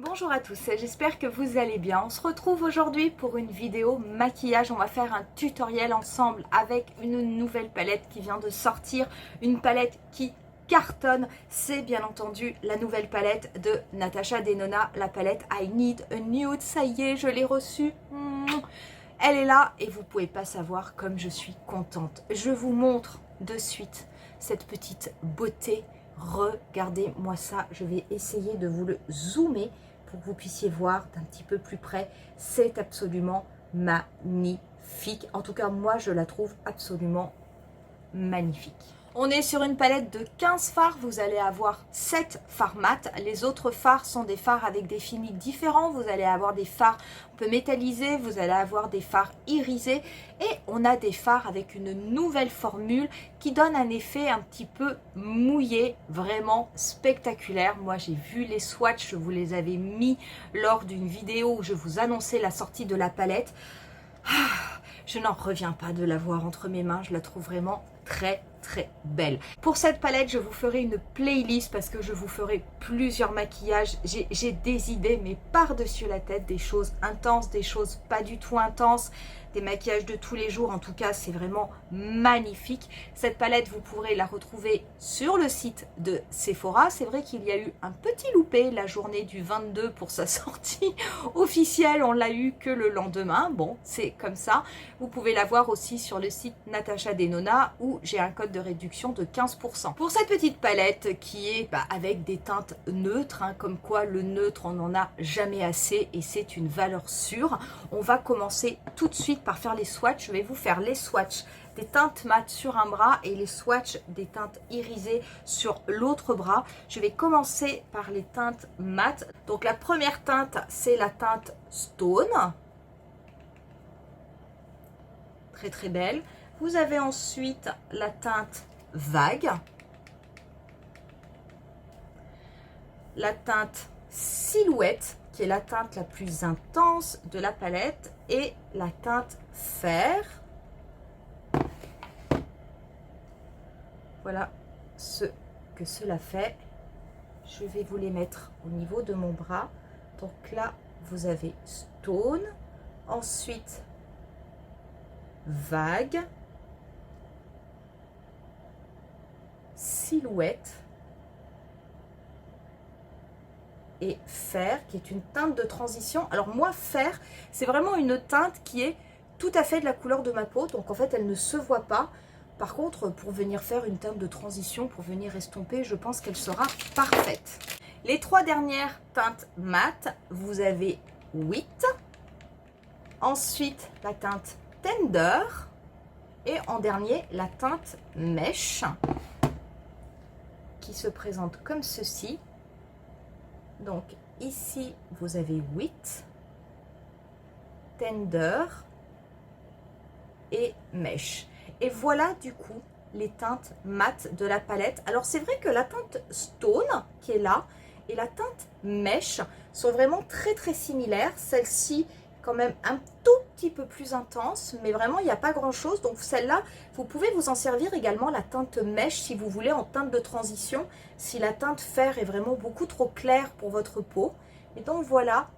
Bonjour à tous, j'espère que vous allez bien. On se retrouve aujourd'hui pour une vidéo maquillage. On va faire un tutoriel ensemble avec une nouvelle palette qui vient de sortir. Une palette qui cartonne. C'est bien entendu la nouvelle palette de Natasha Denona, la palette I Need a Nude. Ça y est, je l'ai reçue. Elle est là et vous ne pouvez pas savoir comme je suis contente. Je vous montre de suite cette petite beauté. Regardez-moi ça, je vais essayer de vous le zoomer pour que vous puissiez voir d'un petit peu plus près. C'est absolument magnifique. En tout cas, moi, je la trouve absolument magnifique. On est sur une palette de 15 fards, vous allez avoir 7 fards mat. Les autres fards sont des fards avec des finis différents. Vous allez avoir des fards un peu métallisés, vous allez avoir des fards irisés et on a des fards avec une nouvelle formule qui donne un effet un petit peu mouillé, vraiment spectaculaire. Moi j'ai vu les swatchs, je vous les avais mis lors d'une vidéo où je vous annonçais la sortie de la palette. Je n'en reviens pas de la voir entre mes mains, je la trouve vraiment très belle. Pour cette palette, je vous ferai une playlist parce que je vous ferai plusieurs maquillages. J'ai des idées, mais par-dessus la tête, des choses intenses, des choses pas du tout intenses, des maquillages de tous les jours. En tout cas, c'est vraiment magnifique. Cette palette, vous pourrez la retrouver sur le site de Sephora. C'est vrai qu'il y a eu un petit loupé la journée du 22 pour sa sortie officielle. On l'a eu que le lendemain. Bon, c'est comme ça. Vous pouvez la voir aussi sur le site Natasha Denona où j'ai un code de réduction de 15%. Pour cette petite palette qui est avec des teintes neutres, comme quoi le neutre on n'en a jamais assez et c'est une valeur sûre. On va commencer tout de suite par faire les swatchs. Je vais vous faire les swatchs des teintes mat sur un bras et les swatchs des teintes irisées sur l'autre bras. Je vais commencer par les teintes mat. Donc la première teinte, c'est la teinte Stone. Très belle. Vous avez ensuite la teinte Vague, la teinte Silhouette, qui est la teinte la plus intense de la palette, et la teinte Fer. Voilà ce que cela fait. Je vais vous les mettre au niveau de mon bras. Donc là, vous avez Stone, ensuite Vague, Silhouette et Fer, qui est une teinte de transition. Alors moi, Fer, c'est vraiment une teinte qui est tout à fait de la couleur de ma peau, donc en fait elle ne se voit pas. Par contre, pour venir faire une teinte de transition, pour venir estomper, je pense qu'elle sera parfaite. Les trois dernières teintes mat, vous avez Wheat, ensuite la teinte Tender et en dernier la teinte Mèche, qui se présente comme ceci. Donc ici vous avez Wheat, Tender et Mèche. Et voilà du coup les teintes mat de la palette. Alors c'est vrai que la teinte Stone qui est là et la teinte Mèche sont vraiment très similaires. Celle-ci quand même un tout petit peu plus intense, mais vraiment il n'y a pas grand chose. Donc celle-là, vous pouvez vous en servir également, la teinte Mèche, si vous voulez, en teinte de transition, si la teinte Fer est vraiment beaucoup trop claire pour votre peau. Et donc voilà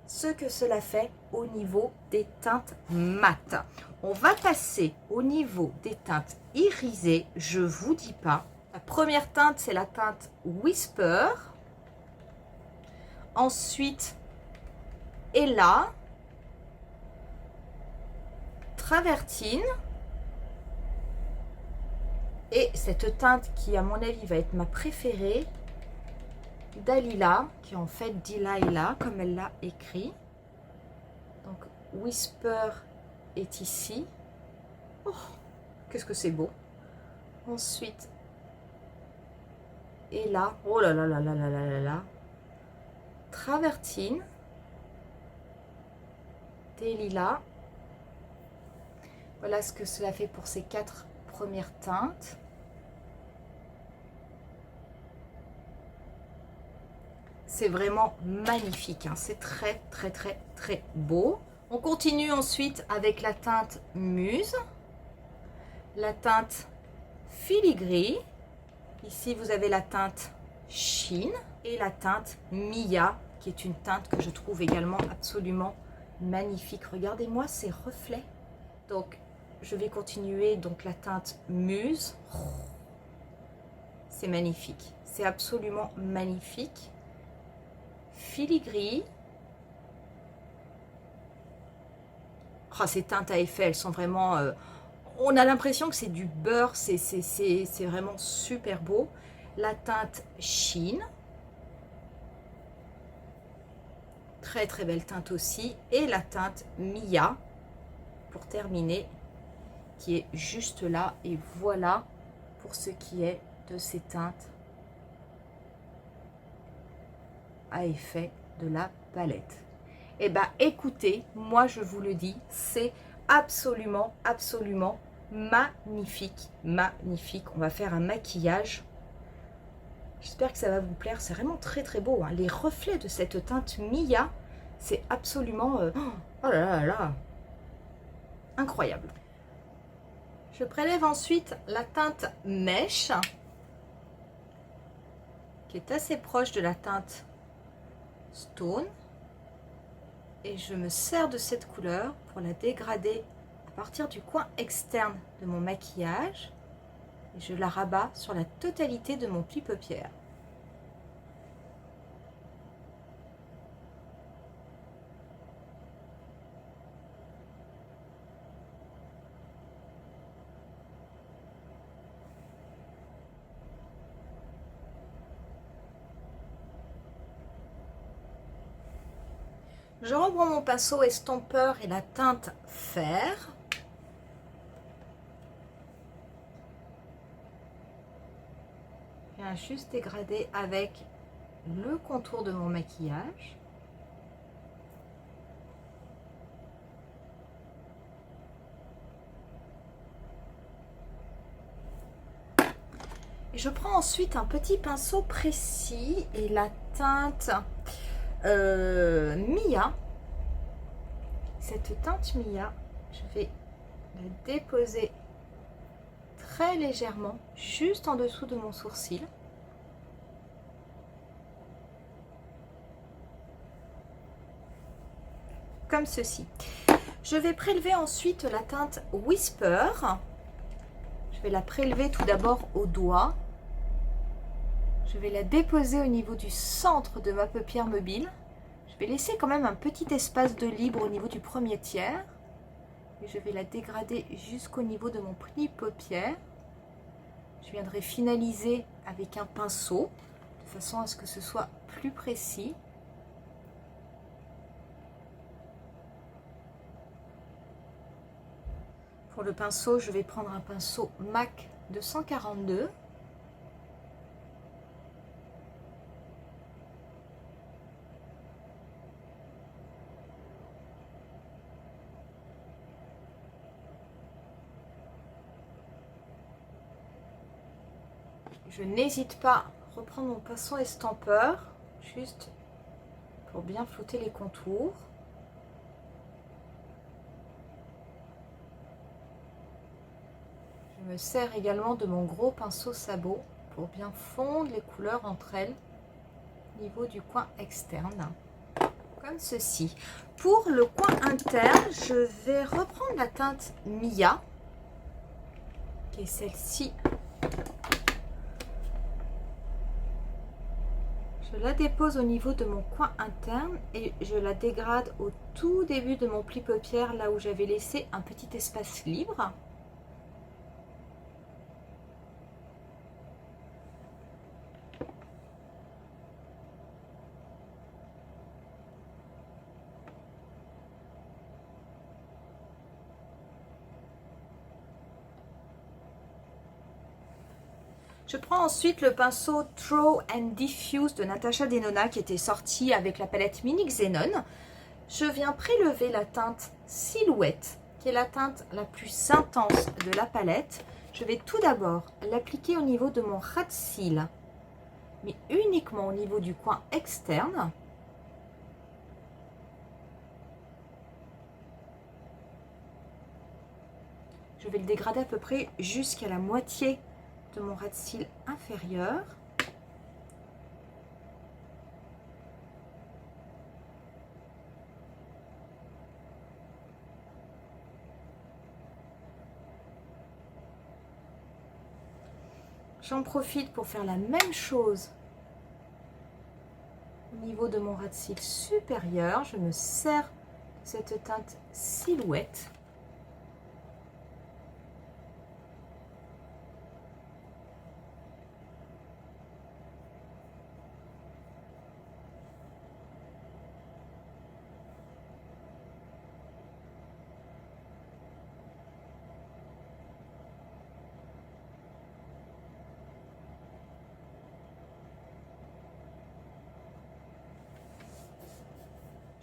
ce que cela fait au niveau des teintes mat. On va passer au niveau des teintes irisées. Je vous dis pas. La première teinte, c'est la teinte Whisper. Ensuite, Ella, Travertine, et cette teinte qui à mon avis va être ma préférée, Dalila, qui en fait Delilah comme elle l'a écrit. Donc Whisper est ici. Oh, qu'est-ce que c'est beau. Ensuite Ella, oh là là, Travertine, Delilah. Voilà ce que cela fait pour ces 4 premières teintes. C'est vraiment magnifique, hein. C'est très beau. On continue ensuite avec la teinte Muse, la teinte Filigree. Ici, vous avez la teinte Sheen et la teinte Mia qui est une teinte que je trouve également absolument magnifique. Regardez-moi ces reflets. Donc, je vais continuer donc la teinte Muse. C'est magnifique. C'est absolument magnifique. Filigree. Oh, ces teintes à effet, elles sont vraiment... on a l'impression que c'est du beurre. C'est vraiment super beau. La teinte Sheen. Très très belle teinte aussi. Et la teinte Mia, pour terminer, qui est juste là. Et voilà pour ce qui est de ces teintes à effet de la palette. Et bah écoutez, moi je vous le dis, c'est absolument, absolument magnifique. Magnifique. On va faire un maquillage. J'espère que ça va vous plaire. C'est vraiment très très beau, hein. Les reflets de cette teinte Mia, c'est absolument... oh là là là, incroyable. Je prélève ensuite la teinte Mèche, qui est assez proche de la teinte Stone. Et je me sers de cette couleur pour la dégrader à partir du coin externe de mon maquillage. Et je la rabats sur la totalité de mon pli paupière. Je reprends mon pinceau estompeur et la teinte fer. Je viens juste dégrader avec le contour de mon maquillage. Et je prends ensuite un petit pinceau précis et la teinte Mia. Cette teinte Mia, je vais la déposer très légèrement juste en dessous de mon sourcil. Comme ceci. Je vais prélever ensuite la teinte Whisper. Je vais la prélever tout d'abord au doigt. Je vais la déposer au niveau du centre de ma paupière mobile. Je vais laisser quand même un petit espace de libre au niveau du premier tiers. Et je vais la dégrader jusqu'au niveau de mon pli paupière. Je viendrai finaliser avec un pinceau, de façon à ce que ce soit plus précis. Pour le pinceau, je vais prendre un pinceau MAC 242. Je n'hésite pas à reprendre mon pinceau estompeur, juste pour bien flouter les contours. Je me sers également de mon gros pinceau sabot pour bien fondre les couleurs entre elles au niveau du coin externe, comme ceci. Pour le coin interne, je vais reprendre la teinte Mia, qui est celle-ci. Je la dépose au niveau de mon coin interne et je la dégrade au tout début de mon pli paupière, là où j'avais laissé un petit espace libre. Je prends ensuite le pinceau Throw and Diffuse de Natasha Denona qui était sorti avec la palette Mini Xenon. Je viens prélever la teinte Silhouette, qui est la teinte la plus intense de la palette. Je vais tout d'abord l'appliquer au niveau de mon ras de cils, mais uniquement au niveau du coin externe. Je vais le dégrader à peu près jusqu'à la moitié de mon ras de cils inférieur. J'en profite pour faire la même chose au niveau de mon ras de cils supérieur. Je me sers de cette teinte silhouette.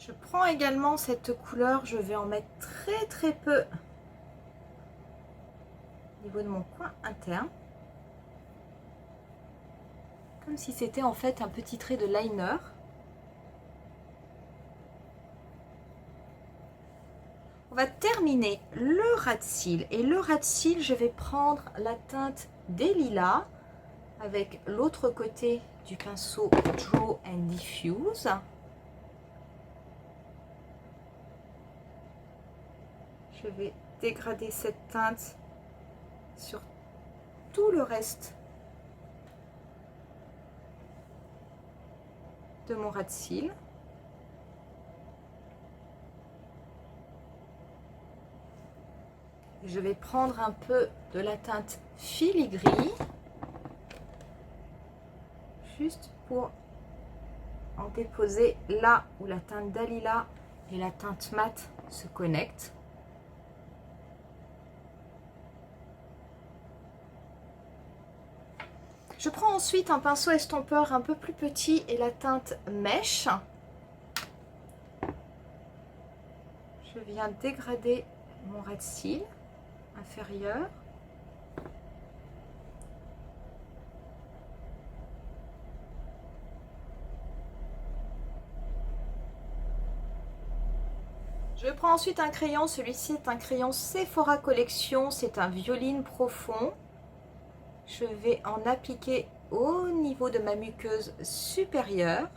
Je prends également cette couleur, je vais en mettre très peu au niveau de mon coin interne. Comme si c'était en fait un petit trait de liner. On va terminer le ras de cils. Et le ras de cils, je vais prendre la teinte des lilas avec l'autre côté du pinceau Draw and Diffuse. Je vais dégrader cette teinte sur tout le reste de mon ras de cils. Je vais prendre un peu de la teinte filigree, juste pour en déposer là où la teinte Dalila et la teinte mat se connectent. Je prends ensuite un pinceau estompeur un peu plus petit et la teinte mèche. Je viens dégrader mon ras de cils inférieur. Je prends ensuite un crayon, celui-ci est un crayon Sephora Collection, c'est un violine profond. Je vais en appliquer au niveau de ma muqueuse supérieure.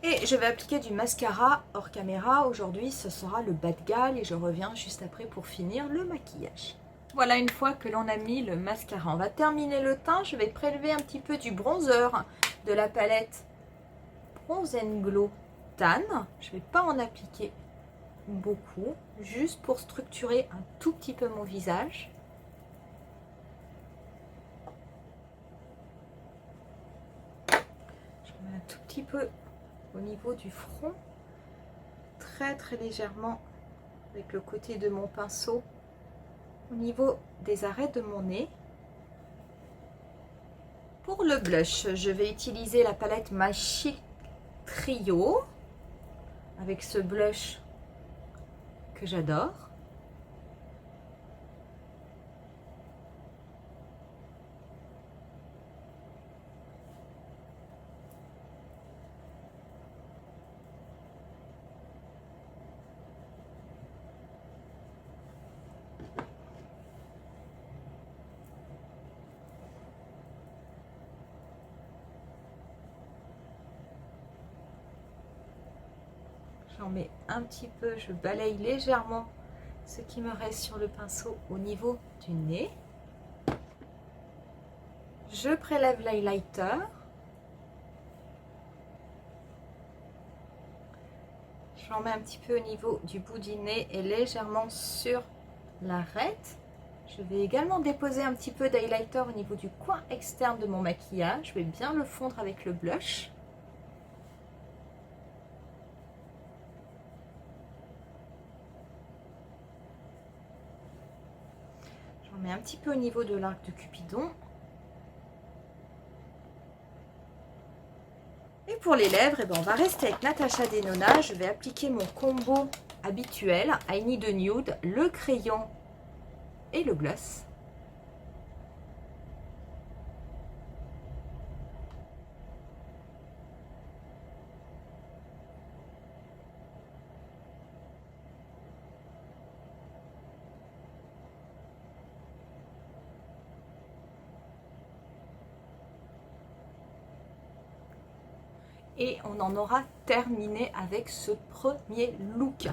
Et je vais appliquer du mascara hors caméra. Aujourd'hui, ce sera le bas de galle et je reviens juste après pour finir le maquillage. Voilà, une fois que l'on a mis le mascara, on va terminer le teint. Je vais prélever un petit peu du bronzer de la palette Bronze & Glow Tan. Je ne vais pas en appliquer beaucoup, juste pour structurer un tout petit peu mon visage. Je mets un tout petit peu au niveau du front, très légèrement avec le côté de mon pinceau au niveau des arrêts de mon nez. Pour le blush, je vais utiliser la palette My Chic Trio avec ce blush que j'adore. J'en mets un petit peu, je balaye légèrement ce qui me reste sur le pinceau au niveau du nez. Je prélève l'highlighter. J'en mets un petit peu au niveau du bout du nez et légèrement sur l'arête. Je vais également déposer un petit peu d'highlighter au niveau du coin externe de mon maquillage. Je vais bien le fondre avec le blush. J'en mets un petit peu au niveau de l'arc de Cupidon. Et pour les lèvres, on va rester avec Natasha Denona. Je vais appliquer mon combo habituel, I Need a Nude, le crayon et le gloss. Et on en aura terminé avec ce premier look.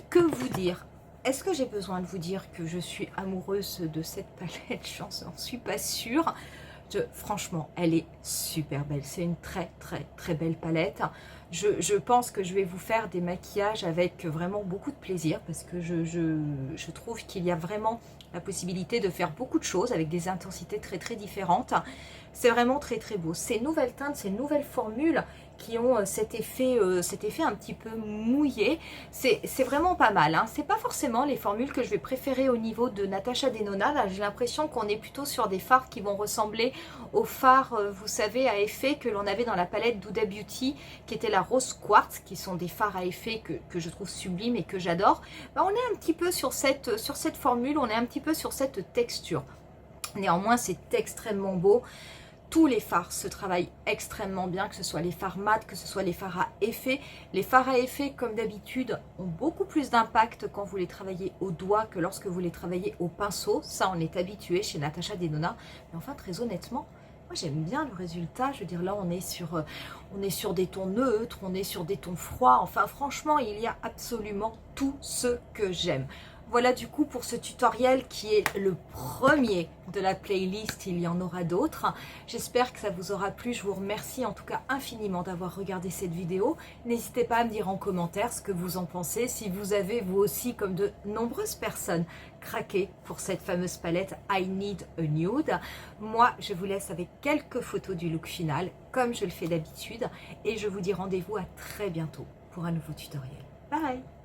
Que vous dire? est-ce que j'ai besoin de vous dire que je suis amoureuse de cette palette? J'en suis pas sûre. Franchement, elle est super belle. C'est une très belle palette. Je pense que je vais vous faire des maquillages avec vraiment beaucoup de plaisir parce que je trouve qu'il y a vraiment la possibilité de faire beaucoup de choses avec des intensités très différentes. C'est vraiment très beau. Ces nouvelles teintes, ces nouvelles formules qui ont cet effet un petit peu mouillé, c'est vraiment pas mal, hein. C'est pas forcément les formules que je vais préférer au niveau de Natasha Denona. Là, j'ai l'impression qu'on est plutôt sur des fards qui vont ressembler aux fards, vous savez, à effet que l'on avait dans la palette d'Huda Beauty, qui était la Rose Quartz, qui sont des fards à effet que je trouve sublimes et que j'adore. Ben, on est un petit peu sur cette formule, on est un petit peu sur cette texture. Néanmoins, c'est extrêmement beau. Tous les fards se travaillent extrêmement bien, que ce soit les fards mat, que ce soit les fards à effet. Les fards à effet, comme d'habitude, ont beaucoup plus d'impact quand vous les travaillez au doigt que lorsque vous les travaillez au pinceau. Ça, on est habitué chez Natasha Denona. Mais enfin, très honnêtement, moi j'aime bien le résultat. Je veux dire, là, on est sur des tons neutres, on est sur des tons froids. Enfin, franchement, il y a absolument tout ce que j'aime. Voilà du coup pour ce tutoriel qui est le premier de la playlist, il y en aura d'autres. J'espère que ça vous aura plu, je vous remercie en tout cas infiniment d'avoir regardé cette vidéo. N'hésitez pas à me dire en commentaire ce que vous en pensez, si vous avez vous aussi comme de nombreuses personnes craqué pour cette fameuse palette I Need a Nude. Moi je vous laisse avec quelques photos du look final comme je le fais d'habitude et je vous dis rendez-vous à très bientôt pour un nouveau tutoriel. Bye!